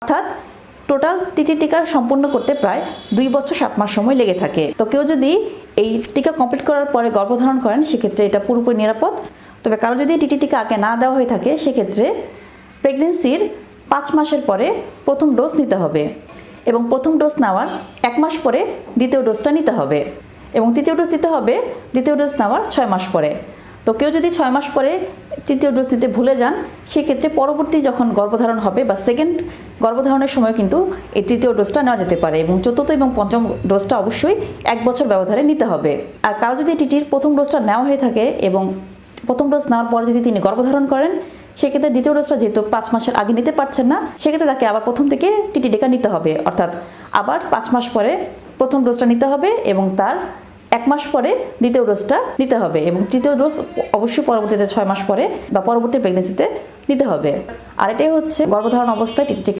অর্থাৎ total TT টিকা সম্পূর্ণ করতে প্রায় 2 বছর 7 মাস সময় লেগে থাকে। তো কেউ যদি এই টিকা কমপ্লিট করার পরে গর্ভধারণ করেন সেক্ষেত্রে এটা পুরোপুরি নিরাপদ। তবে কারো যদি টিটি টিকা আগে না দেওয়া হয়ে থাকে সেক্ষেত্রে প্রেগনেন্সির 5 মাসের পরে প্রথম ডোজ নিতে হবে এবং প্রথম ডোজ নেওয়ার 1 মাস পরে দ্বিতীয় ডোজটা নিতে হবে এবং তৃতীয় ডোজ দিতে হবে দ্বিতীয় ডোজ নেওয়ার 6 মাস পরে। তো কেউ যদি 6 মাস পরে তৃতীয় ডোজ নিতে ভুলে যান সেক্ষেত্রে পরবর্তী যখন গর্ভধারণ হবে বা সেকেন্ড গর্ভধারণের সময় কিন্তু এই তৃতীয় ডোজটা নেওয়া যেতে পারে এবং চতুর্থ এবং পঞ্চম ডোজটা অবশ্যই 1 বছর ব্যবধানে নিতে হবে। আর কারো যদি টিটির প্রথম ডোজটা নেওয়া হয়ে থাকে এবং প্রথম ডোজ নেওয়ার পর যদি তিনি গর্ভধারণ করেন সেক্ষেত্রে দ্বিতীয় ডোজটা যেহেতু 5 মাসের আগে নিতে পারছেন না সেক্ষেত্রে তাকে আবার প্রথম থেকে টিটি টিকা নিতে হবে, অর্থাৎ আবার 5 মাস পরে প্রথম ডোজটা নিতে হবে এবং তার 1 মাস পরে দ্বিতীয় ডোজটা নিতে হবে এবং তৃতীয় ডোজ অবশ্যই পরবর্তীতে 6 মাস পরে বা পরবর্তী প্রেগনেন্সিতে নিতে হবে। আর এটাই হচ্ছে গর্ভধারণ অবস্থায় টিটি